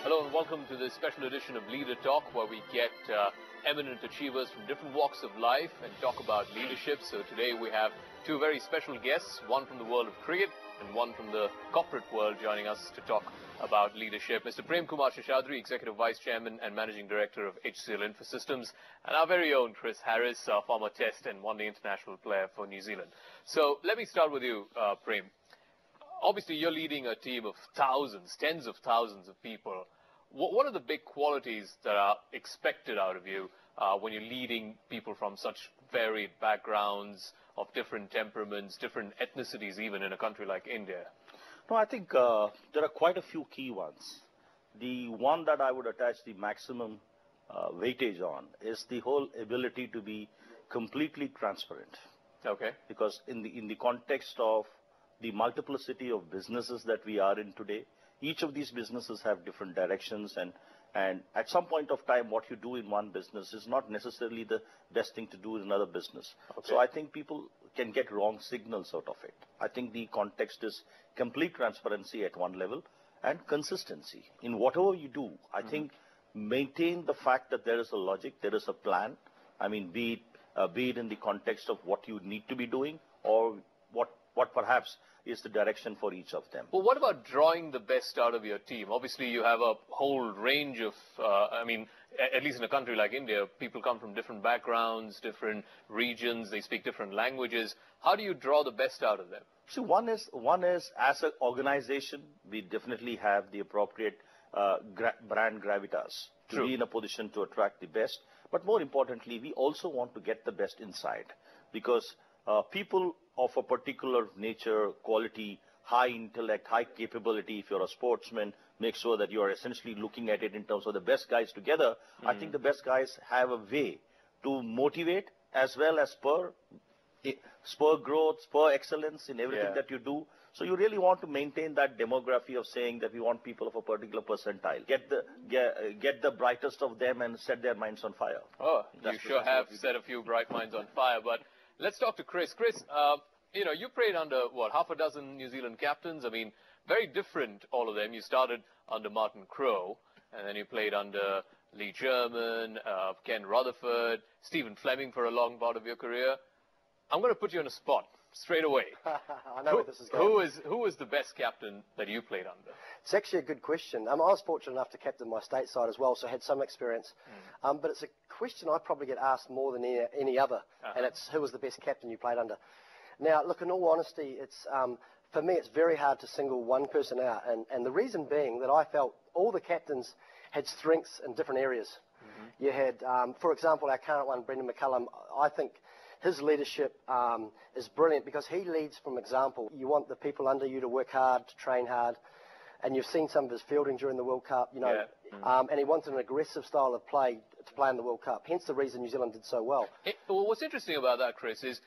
Hello and welcome to this special edition of Leader Talk, where we get eminent achievers from different walks of life and talk about leadership. So today we have two very special guests, one from the world of cricket and one from the corporate world, joining us to talk about leadership. Mr. Premkumar Seshadri, Executive Vice Chairman and Managing Director of HCL Infosystems, and our very own Chris Harris, former Test and one-day international player for New Zealand. So let me start with you, Prem. Obviously, you're leading a team of thousands, tens of thousands of people. What are the big qualities that are expected out of you when you're leading people from such varied backgrounds, of different temperaments, different ethnicities, even in a country like India? No, I think there are quite a few key ones. The one that I would attach the maximum weightage on is the whole ability to be completely transparent. Okay. Because in the context of the multiplicity of businesses that we are in today, each of these businesses have different directions, and at some point of time, what you do in one business is not necessarily the best thing to do in another business. Okay. So I think people can get wrong signals out of it. I think the context is complete transparency at one level and consistency. In whatever you do, I think maintain the fact that there is a logic, there is a plan. I mean, be it in the context of what you need to be doing or what perhaps is the direction for each of them. Well, what about drawing the best out of your team? Obviously, you have a whole range of, at least in a country like India, people come from different backgrounds, different regions, they speak different languages. How do you draw the best out of them? So one is as an organization, we definitely have the appropriate brand gravitas to be in a position to attract the best. But more importantly, we also want to get the best inside, because people of a particular nature, quality, high intellect, high capability, if you're a sportsman, make sure that you are essentially looking at it in terms of the best guys together. I think the best guys have a way to motivate as well as spur growth, spur excellence in everything that you do. So you really want to maintain that demography of saying that we want people of a particular percentile. Get the brightest of them and set their minds on fire. Oh, you sure have set a few bright minds on fire. But let's talk to Chris. Chris, you played under, half a dozen New Zealand captains. I mean, very different, all of them. You started under Martin Crowe, and then you played under Lee German, Ken Rutherford, Stephen Fleming for a long part of your career. I'm going to put you on a spot straight away. I know where this is going. Who was the best captain that you played under? It's actually a good question. I was fortunate enough to captain my state side as well, so I had some experience. But it's a question I probably get asked more than any other, and it's who was the best captain you played under. Now, look, in all honesty, it's for me, it's very hard to single one person out, and the reason being that I felt all the captains had strengths in different areas. You had, for example, our current one, Brendan McCullum. I think his leadership is brilliant because he leads from example. You want the people under you to work hard, to train hard, and you've seen some of his fielding during the World Cup, and he wanted an aggressive style of play to play in the World Cup, hence the reason New Zealand did so well. Well, what's interesting about that, Chris, is,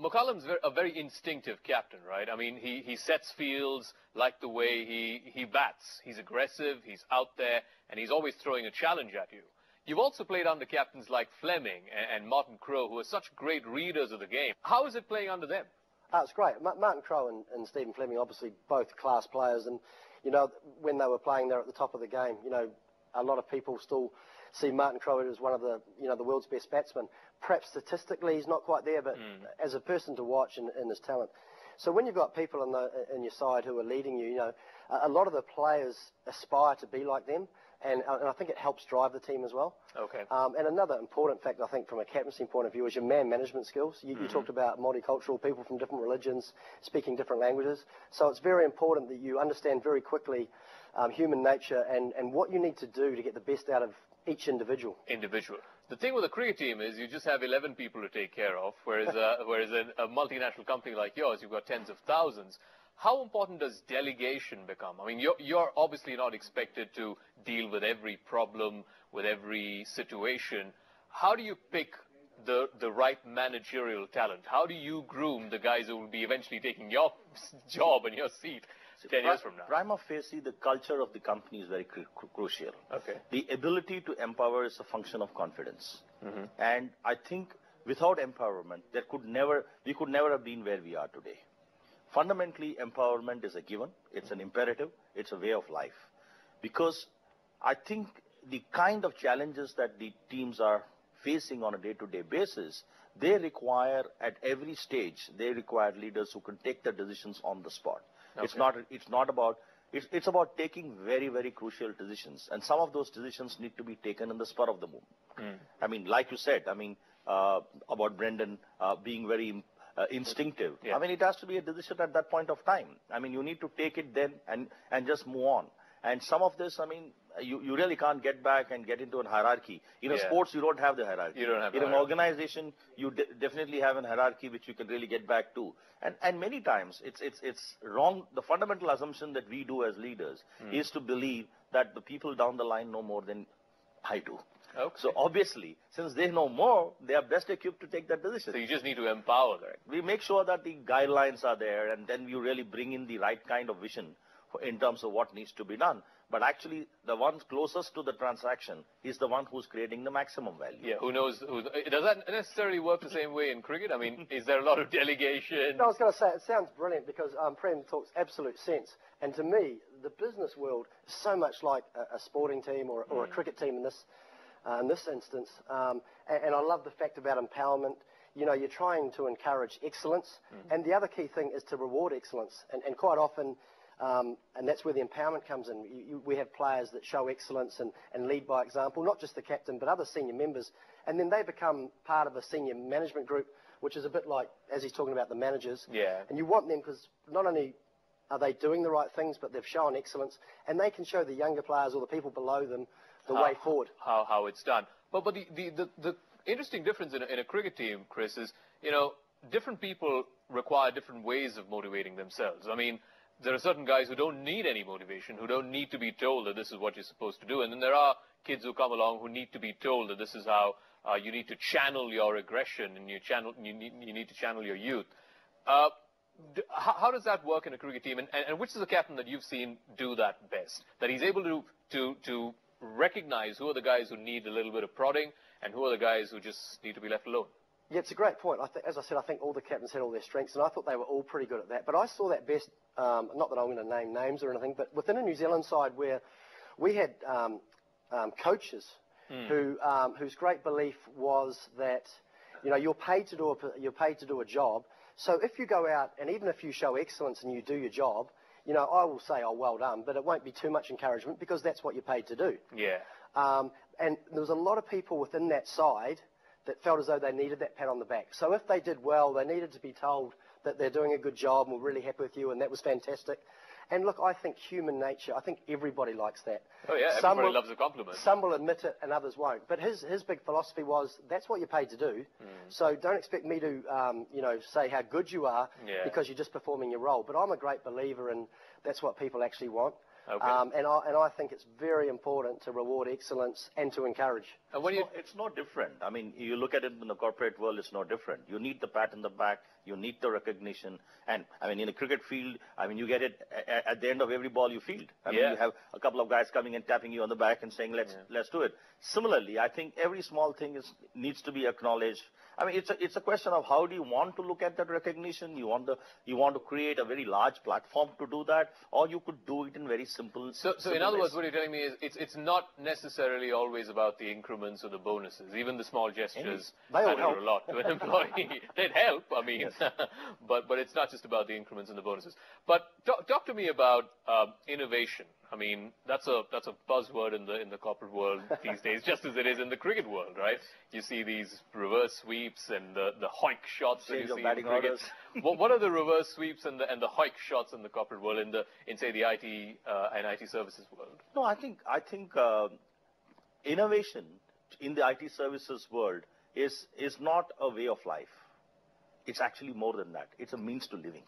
McCullum's a very instinctive captain, right? I mean, he sets fields like the way he bats. He's aggressive, he's out there, and he's always throwing a challenge at you. You've also played under captains like Fleming and Martin Crowe, who are such great readers of the game. How is it playing under them? It's great. Martin Crowe and Stephen Fleming, obviously both class players, and when they were playing there at the top of the game, a lot of people still see Martin Crowe as one of the the world's best batsmen. Perhaps statistically he's not quite there, but as a person to watch and his talent. So when you've got people in your side who are leading you, a lot of the players aspire to be like them. And I think it helps drive the team as well. Okay. And another important fact, I think, from a captaincy point of view is your man management skills. You talked about multicultural people from different religions speaking different languages. So it's very important that you understand very quickly human nature and what you need to do to get the best out of each individual. The thing with a cricket team is you just have 11 people to take care of, whereas a multinational company like yours, you've got tens of thousands. How important does delegation become? I mean, you're obviously not expected to deal with every problem, with every situation. How do you pick the right managerial talent? How do you groom the guys who will be eventually taking your job and your seat 10 years from now? Prima facie, the culture of the company is very crucial. Okay. The ability to empower is a function of confidence. And I think without empowerment, we could never have been where we are today. Fundamentally, empowerment is a given. It's an imperative. It's a way of life. Because I think the kind of challenges that the teams are facing on a day-to-day basis, they require at every stage, they require leaders who can take the decisions on the spot. Okay. It's about taking very, very crucial decisions. And some of those decisions need to be taken in the spur of the moment. I mean, like you said, about Brendan being very instinctive. Yeah. I mean, it has to be a decision at that point of time. I mean, you need to take it then and just move on. And some of this, I mean, you really can't get back and get into a hierarchy. In a sports, you don't have the hierarchy. You don't have in an organization, you definitely have a hierarchy which you can really get back to. And many times, it's wrong. The fundamental assumption that we do as leaders is to believe that the people down the line know more than I do. Okay. So obviously, since they know more, they are best equipped to take that decision. So you just need to empower them. We make sure that the guidelines are there, and then you really bring in the right kind of vision in terms of what needs to be done. But actually, the one closest to the transaction is the one who's creating the maximum value. Yeah, who knows? Does that necessarily work the same way in cricket? I mean, is there a lot of delegation? No, I was going to say, it sounds brilliant because Prem talks absolute sense. And to me, the business world is so much like a sporting team or a cricket team in this instance. And I love the fact about empowerment. You know, you're trying to encourage excellence. And the other key thing is to reward excellence. And quite often, and that's where the empowerment comes in. We have players that show excellence and lead by example, not just the captain, but other senior members. And then they become part of a senior management group, which is a bit like, as he's talking about, the managers. Yeah. And you want them because not only are they doing the right things, but they've shown excellence. And they can show the younger players or the people below them the way forward. How it's done. But the interesting difference in a cricket team, Chris, is, you know, different people require different ways of motivating themselves. I mean, there are certain guys who don't need any motivation, who don't need to be told that this is what you're supposed to do. And then there are kids who come along who need to be told that this is how you need to channel your aggression and you need to channel your youth. How does that work in a cricket team? And which is the captain that you've seen do that best? That he's able to recognize who are the guys who need a little bit of prodding and who are the guys who just need to be left alone? Yeah, it's a great point. As I said, I think all the captains had all their strengths, and I thought they were all pretty good at that. But I saw that best, not that I'm going to name names or anything, but within a New Zealand side where we had coaches whose great belief was that, you know, you're paid to do a job. So if you go out and even if you show excellence and you do your job, you know, I will say, oh, well done, but it won't be too much encouragement because that's what you're paid to do. Yeah. And there was a lot of people within that side that felt as though they needed that pat on the back. So if they did well, they needed to be told that they're doing a good job and we're really happy with you and that was fantastic. And look, I think human nature, I think everybody likes that. Oh yeah, everybody loves a compliment. Some will admit it and others won't. But his big philosophy was, that's what you're paid to do. So don't expect me to, you know, say how good you are because you're just performing your role. But I'm a great believer in that's what people actually want. Okay. And I think it's very important to reward excellence and to encourage. And it's not different. I mean, you look at it in the corporate world, it's not different. You need the pat in the back. You need the recognition. And, I mean, in a cricket field, I mean, you get it at the end of every ball you field. I mean, you have a couple of guys coming and tapping you on the back and saying, let's do it. Similarly, I think every small thing needs to be acknowledged. I mean, it's a question of how do you want to look at that recognition? You want to create a very large platform to do that, or you could do it in very simple. So in other words, what you're telling me is it's not necessarily always about the increments or the bonuses. Even the small gestures matter a lot to an employee. They'd help, I mean, but it's not just about the increments and the bonuses. But talk to me about innovation. I mean, that's a buzzword in the corporate world these days, just as it is in the cricket world, right? You see these reverse sweeps and the hoik shots that you see in cricket. What are the reverse sweeps and the hoik shots in the corporate world, in say the IT and IT services world? No, I think innovation in the IT services world is not a way of life. It's actually more than that. It's a means to living.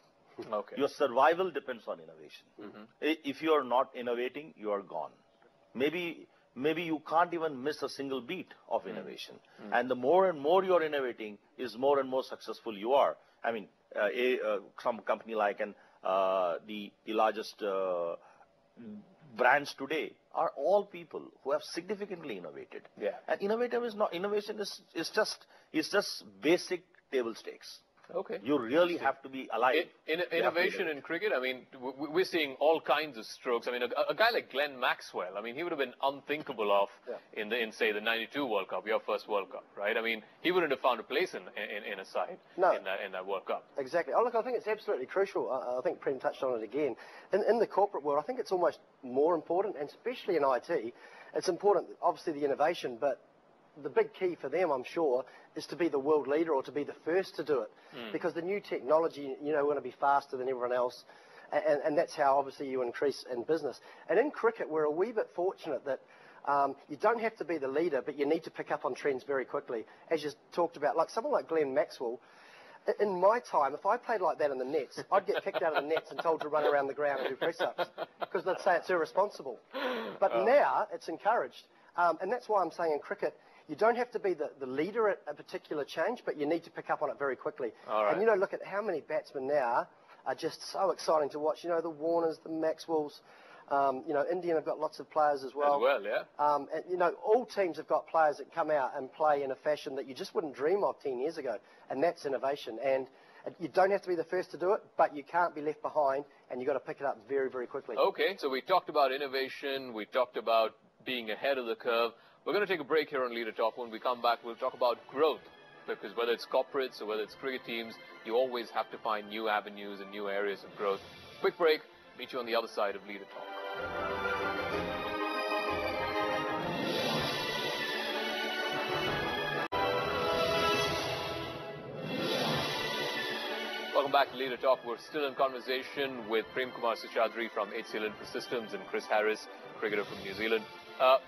Okay. Your survival depends on innovation. If you are not innovating, you are gone. Maybe you can't even miss a single beat of innovation. And the more and more you're innovating, is more and more successful you are. I mean, some company like the largest brands today are all people who have significantly innovated. Yeah. And innovation is just basic table stakes. Okay. You really have to be alive. Innovation in cricket, I mean, we're seeing all kinds of strokes. I mean, a guy like Glenn Maxwell, I mean, he would have been unthinkable of in say, the '92 World Cup, your first World Cup, right? I mean, he wouldn't have found a place in a side in that World Cup. Exactly. Oh, look, I think it's absolutely crucial. I think Prem touched on it again. In the corporate world, I think it's almost more important, and especially in IT, it's important, obviously, the innovation, but the big key for them, I'm sure, is to be the world leader or to be the first to do it. Because the new technology, you know, want to be faster than everyone else. And that's how, obviously, you increase in business. And in cricket, we're a wee bit fortunate that you don't have to be the leader, but you need to pick up on trends very quickly. As you talked about, like someone like Glenn Maxwell, in my time, if I played like that in the nets, I'd get kicked out of the nets and told to run around the ground and do press-ups because they'd say it's irresponsible. But now it's encouraged. And that's why I'm saying in cricket, you don't have to be the leader at a particular change, but you need to pick up on it very quickly. And, you know, look at how many batsmen now are just so exciting to watch. You know, the Warners, the Maxwells, you know, Indian have got lots of players as well. And, you know, all teams have got players that come out and play in a fashion that you just wouldn't dream of 10 years ago. And that's innovation. And you don't have to be the first to do it, but you can't be left behind, and you've got to pick it up very, very quickly. Okay, so we talked about innovation. We talked about being ahead of the curve. We're going to take a break here on Leader Talk. When we come back, we'll talk about growth, because whether it's corporates or whether it's cricket teams, you always have to find new avenues and new areas of growth. Quick break. Meet you on the other side of Leader Talk. Welcome back to Leader Talk. We're still in conversation with Premkumar Seshadri from HCL Infosystems and Chris Harris, cricketer from New Zealand.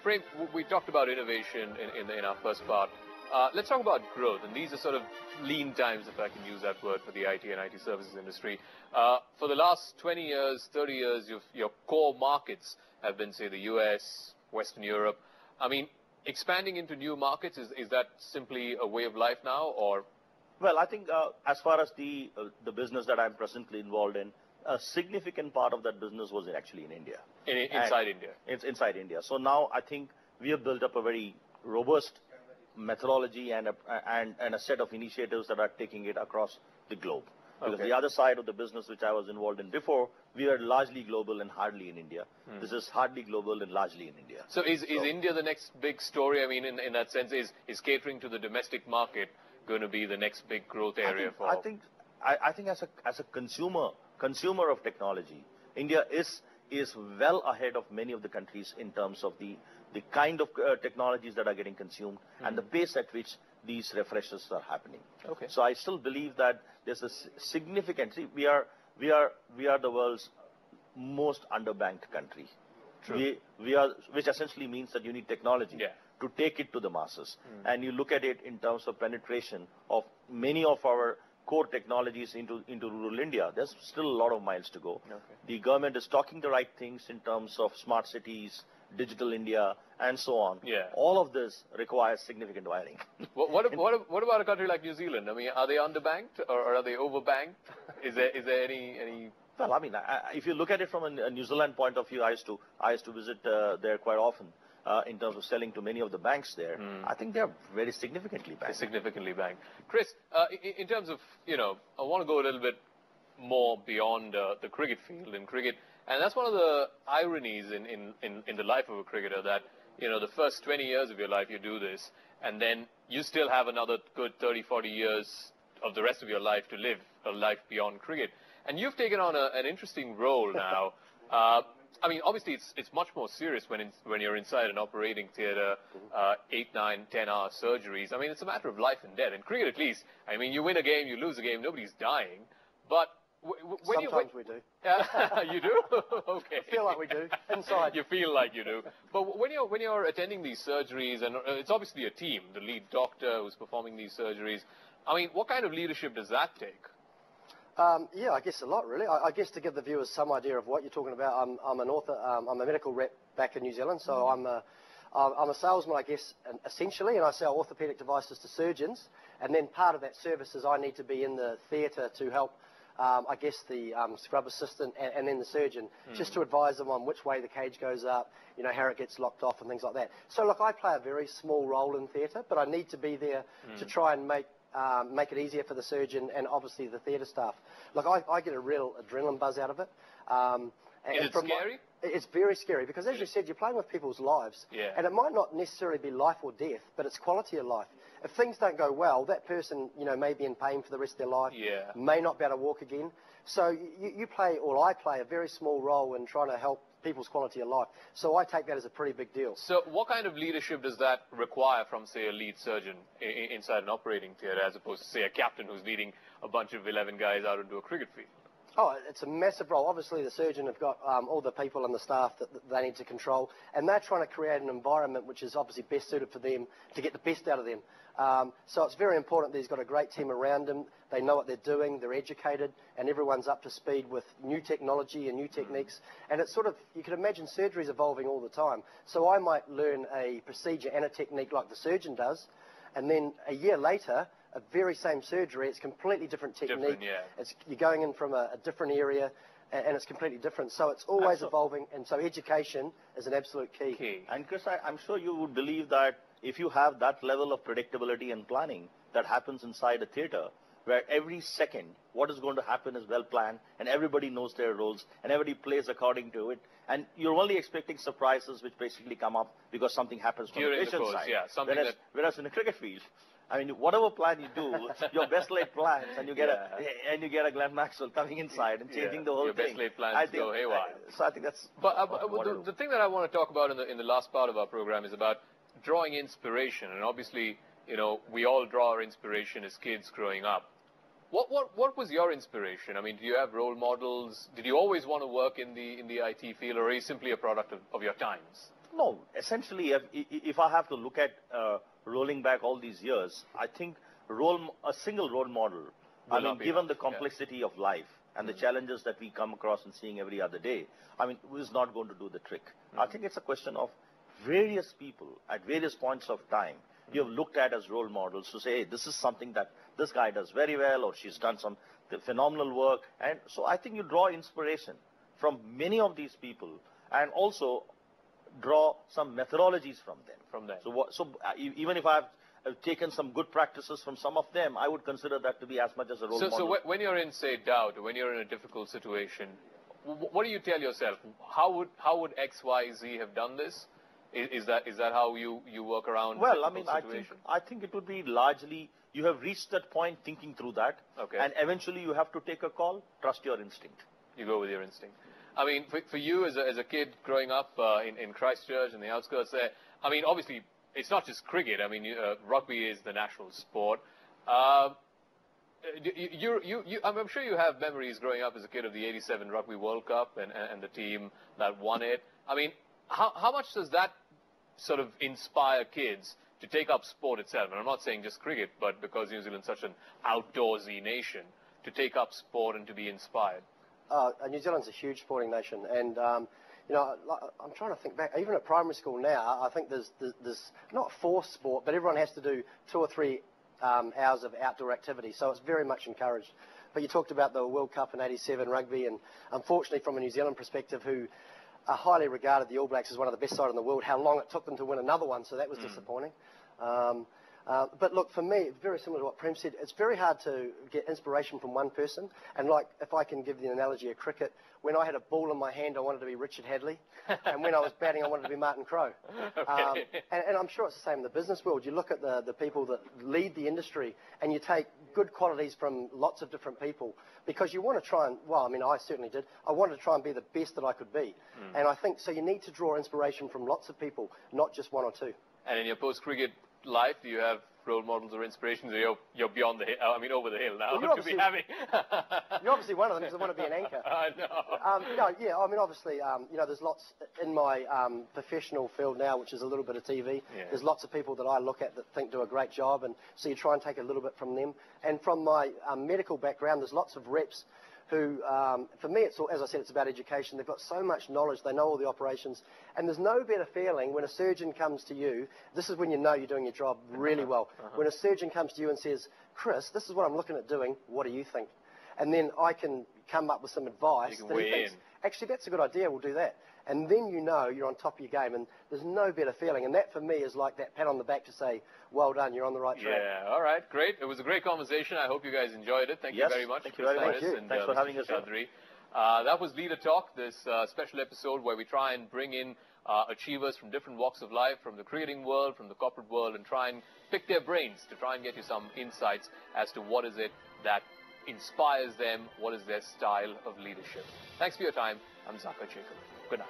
Prem, we talked about innovation in our first part. Let's talk about growth, and these are sort of lean times, if I can use that word, for the IT and IT services industry. For the last 20 years, 30 years, your core markets have been, say, the US, Western Europe. I mean, expanding into new markets, is that simply a way of life now, or? Well, I think as far as the business that I'm presently involved in, a significant part of that business was actually in India. Inside India? It's inside India. So now I think we have built up a very robust methodology and a set of initiatives that are taking it across the globe. Because the other side of the business which I was involved in before, we were largely global and hardly in India. This is hardly global and largely in India. So is India the next big story? I mean, in that sense, is catering to the domestic market going to be the next big growth area for? I think as a consumer of technology, India is well ahead of many of the countries in terms of the kind of technologies that are getting consumed and the pace at which these refreshes are happening. Okay. So I still believe that there's a significant. See, we are the world's most underbanked country. True. We are, which essentially means that you need technology to take it to the masses. And you look at it in terms of penetration of many of our core technologies into rural India, there's still a lot of miles to go. The government is talking the right things in terms of smart cities, digital India, and so on. All of this requires significant wiring. What about a country like New Zealand? I mean, are they underbanked or are they overbanked? Is there any? Well, I mean, if you look at it from a New Zealand point of view, I used to visit there quite often. In terms of selling to many of the banks there, I think they are very significantly banked. Significantly banked. Chris, in terms of, I want to go a little bit more beyond the cricket field in cricket, and that's one of the ironies in the life of a cricketer that, the first 20 years of your life you do this, and then you still have another good 30, 40 years of the rest of your life to live a life beyond cricket. And you've taken on an interesting role now. I mean, obviously, it's much more serious when you're inside an operating theater, 8, 9, 10-hour surgeries. I mean, it's a matter of life and death. In cricket, at least, I mean, you win a game, you lose a game, nobody's dying. But sometimes we do. You do? Okay. I feel like we do inside. You feel like you do. But when you're attending these surgeries, and it's obviously a team, the lead doctor who's performing these surgeries. I mean, what kind of leadership does that take? Yeah, I guess a lot, really. I guess to give the viewers some idea of what you're talking about, I'm an author. I'm a medical rep back in New Zealand, so I'm a salesman, I guess, essentially, and I sell orthopaedic devices to surgeons. And then part of that service is I need to be in the theatre to help, I guess, the scrub assistant and then the surgeon, just to advise them on which way the cage goes up, how it gets locked off and things like that. So, look, I play a very small role in theatre, but I need to be there to try and make make it easier for the surgeon and obviously the theatre staff. Look, I get a real adrenaline buzz out of it. Is it scary? It's very scary because, as you said, you're playing with people's lives. Yeah. And it might not necessarily be life or death, but it's quality of life. If things don't go well, that person, may be in pain for the rest of their life, may not be able to walk again. So you play, or I play, a very small role in trying to help people's quality of life. So I take that as a pretty big deal. So what kind of leadership does that require from, say, a lead surgeon inside an operating theatre as opposed to, say, a captain who's leading a bunch of 11 guys out into a cricket field? Oh, it's a massive role. Obviously, the surgeon have got all the people and the staff that they need to control, and they're trying to create an environment which is obviously best suited for them to get the best out of them. So it's very important that he's got a great team around him. They know what they're doing, they're educated, and everyone's up to speed with new technology and new techniques. And it's sort of, you can imagine surgery's evolving all the time. So I might learn a procedure and a technique like the surgeon does, and then a year later, a very same surgery, it's completely different technique. You're going in from a different area, and it's completely different. So it's always evolving, and so education is an absolute key. And Chris, I'm sure you would believe that if you have that level of predictability and planning that happens inside a theatre, where every second what is going to happen is well planned, and everybody knows their roles, and everybody plays according to it, and you're only expecting surprises which basically come up because something happens from the patient side. Whereas in a cricket field, I mean, whatever plan you do, your best laid plans, and you get a Glenn Maxwell coming inside and changing the whole your thing. Your best laid plans go haywire. So I think that's. But the thing that I want to talk about in the last part of our program is about drawing inspiration, and obviously, we all draw our inspiration as kids growing up. What was your inspiration? I mean, do you have role models? Did you always want to work in the IT field, or are you simply a product of your times? No, essentially, if I have to look at rolling back all these years, I think a single role model, given the complexity of life and the challenges that we come across and seeing every other day, is not going to do the trick. I think it's a question of various people at various points of time you have looked at as role models to say, hey, this is something that this guy does very well, or she's done some phenomenal work. And so I think you draw inspiration from many of these people, and also draw some methodologies from them. So even if I've taken some good practices from some of them, I would consider that to be as much as a role model. So when you're in, say, doubt, or when you're in a difficult situation, what do you tell yourself? How would X, Y, Z have done this? Is that how you work around? Well, I think it would be largely you have reached that point thinking through that, and eventually you have to take a call. Trust your instinct. You go with your instinct. I mean, for you as a kid growing up in Christchurch and the outskirts there, I mean, obviously it's not just cricket. I mean, rugby is the national sport. I'm sure you have memories growing up as a kid of the '87 Rugby World Cup and the team that won it. I mean, how much does that sort of inspire kids to take up sport itself? And I'm not saying just cricket, but because New Zealand's such an outdoorsy nation, to take up sport and to be inspired. New Zealand's a huge sporting nation, and I'm trying to think back. Even at primary school now, I think there's not forced sport, but everyone has to do 2 or 3 hours of outdoor activity, so it's very much encouraged. But you talked about the World Cup in '87 rugby, and unfortunately, from a New Zealand perspective, who are highly regarded the All Blacks as one of the best sides in the world, how long it took them to win another one, so that was disappointing. But look, for me, it's very similar to what Prem said. It's very hard to get inspiration from one person. And like, if I can give the analogy of cricket, when I had a ball in my hand, I wanted to be Richard Hadley. And when I was batting, I wanted to be Martin Crowe. And I'm sure it's the same in the business world. You look at the people that lead the industry, and you take good qualities from lots of different people, because you want to try and, well, I mean, I certainly did. I wanted to try and be the best that I could be. And I think, so you need to draw inspiration from lots of people, not just 1 or 2. And in your post-cricket life, do you have role models or inspirations? Or you're beyond the hill, over the hill now. Well, you're obviously one of them, because I want to be an anchor. I know. Obviously, there's lots in my professional field now, which is a little bit of TV. Yeah. There's lots of people that I look at that think do a great job, and so you try and take a little bit from them. And from my medical background, there's lots of reps who, for me, it's all, as I said, it's about education. They've got so much knowledge, they know all the operations, and there's no better feeling when a surgeon comes to you. This is when you know you're doing your job really well. When a surgeon comes to you and says, Chris, this is what I'm looking at doing, what do you think? And then I can come up with some advice that he thinks, actually, that's a good idea, we'll do that. And then you know you're on top of your game, and there's no better feeling. And that, for me, is like that pat on the back to say, well done, you're on the right track. Yeah, all right, great. It was a great conversation. I hope you guys enjoyed it. Thank you very much. Thank you very much. And, Thanks for having us here. Seshadri. That was Leader Talk, this special episode where we try and bring in achievers from different walks of life, from the creating world, from the corporate world, and try and pick their brains to try and get you some insights as to what is it that inspires them, what is their style of leadership. Thanks for your time. I'm Zaka Jacob. Good night.